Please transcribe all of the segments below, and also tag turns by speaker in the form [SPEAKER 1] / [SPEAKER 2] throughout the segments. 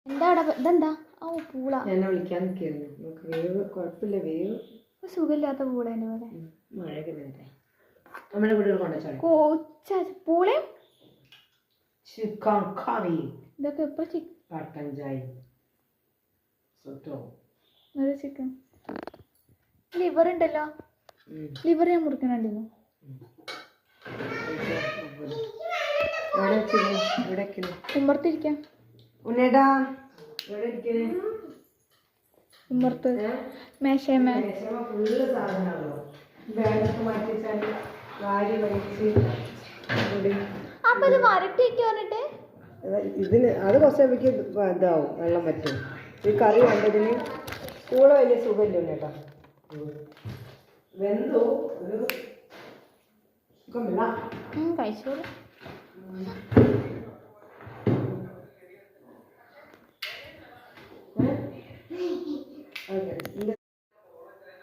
[SPEAKER 1] എന്താ ഇതെന്താ? ഓ പൂള.
[SPEAKER 2] എന്നെ വിളിക്കാൻ നിൽക്കുന്നു. നമുക്ക് വേവ് കുഴപ്പമില്ല, വേവ്
[SPEAKER 1] സുഖമില്ലാത്ത പൂള തന്നെ പോലെ.
[SPEAKER 2] മഴയൊക്കെ വേണ്ടേ നമ്മുടെ വീടുകൾ കൊണ്ടുവച്ചാൽ
[SPEAKER 1] പൂളയും
[SPEAKER 2] ചിക്കൻ കറി
[SPEAKER 1] ഇതൊക്കെ എപ്പോ
[SPEAKER 2] കട്ടൻ ചായ
[SPEAKER 1] ഒരു ചിക്കൻ ലിവർ ഉണ്ടല്ലോ. ലിവർ ഞാൻ മുറിക്കണുണ്ടല്ലോ. ഉമ്മർത്തിരിക്കാം.
[SPEAKER 2] ഉണ്ണേട്ടാ എവിടെ ഇരിക്കണേ?
[SPEAKER 1] ഉമ്മർത്ത് മേശമേ
[SPEAKER 2] ഫുള്ള് സാധനമാണല്ലോ. ബാഗൊക്കെ മാറ്റി വെച്ചാൽ വാരി വലിച്ച്
[SPEAKER 1] അപ്പൊ ഇത് വരട്ടിയൊക്കെ പറഞ്ഞിട്ട്
[SPEAKER 2] ഇതിന് അത് കുറച്ചേക്ക് ഇതാവും, വെള്ളം പറ്റും. ഈ കറി വേണ്ടതിന് കൂടെ വലിയ സുഖമില്ല ഉണ്ണേട്ടാ. വെന്തോ ഒരു സുഖമില്ല.
[SPEAKER 1] കഴിച്ചോളൂ.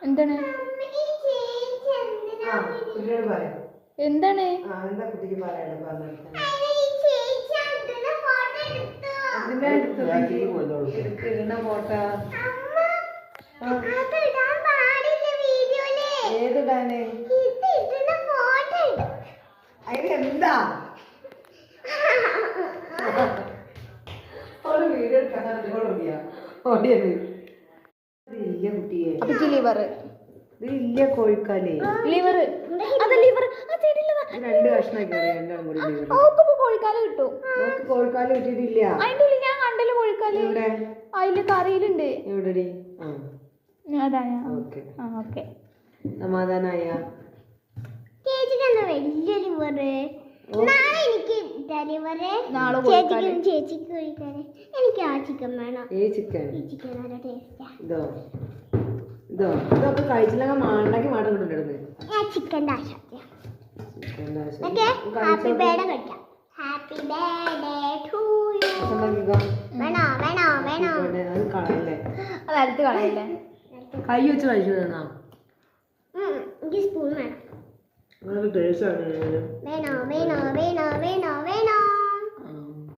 [SPEAKER 1] എന്താണ് എന്താണ്
[SPEAKER 2] എന്താ കുട്ടിക്ക് പറയാനുള്ളത്? ഫോട്ടോ ഏതിടാന്? അതിനെന്താ വീഡിയോ എടുക്കാൻ ഓടിയത്? ഇല്ല കുട്ടിയെ,
[SPEAKER 1] ലിവർ
[SPEAKER 2] ഇതില്ല. കോഴിക്കാലേ
[SPEAKER 1] ലിവർ
[SPEAKER 2] രണ്ട് കഷ്ണാക്കി രണ്ടാളും കൂടി ലിവർ.
[SPEAKER 1] കോഴിക്കാല് കിട്ടും.
[SPEAKER 2] കോഴിക്കാല് കിട്ടിയിട്ടില്ല.
[SPEAKER 1] അതിന്റെ ഉള്ളിൽ ഞാൻ കണ്ടല്ലോ കോഴിക്കാല്. അതില് കറിയിലുണ്ട്.
[SPEAKER 2] എവിടെ?
[SPEAKER 1] അതാ
[SPEAKER 2] ഓക്കെ
[SPEAKER 1] ഓക്കെ.
[SPEAKER 2] സമാധാനായ
[SPEAKER 3] വലിയ ലിവർ ചേച്ചിക്ക് എനിക്ക് ആ ചിക്കൻ വേണം.
[SPEAKER 2] ഈ ചിക്കൻ
[SPEAKER 3] ചിക്കൻ നല്ല ടേസ്റ്റാ.
[SPEAKER 2] ഇതൊക്കെ കഴിച്ചില്ലെങ്കിൽ മാണ്ടക്ക് മാട്ടം കൊണ്ടിടുന്നത്.
[SPEAKER 3] ഞാൻ ചിക്കൻ്റെ ആശാ. ഹാപ്പി ബർത്ത്ഡേ കഴിക്കാം. Happy birthday to you. വേണോ വേണോ വേണോ?
[SPEAKER 2] അത് കളയല്ലേ,
[SPEAKER 1] അത് അടുത്ത് കളയല്ലേ.
[SPEAKER 2] കൈ വെച്ച് കഴിച്ചു തന്നാ
[SPEAKER 3] എനിക്ക് സ്പൂൺ വേണം.
[SPEAKER 2] ടേസ്റ്റ് ആണ്.
[SPEAKER 3] വേണോ വേണോ വേണോ വേണോ വേണോ?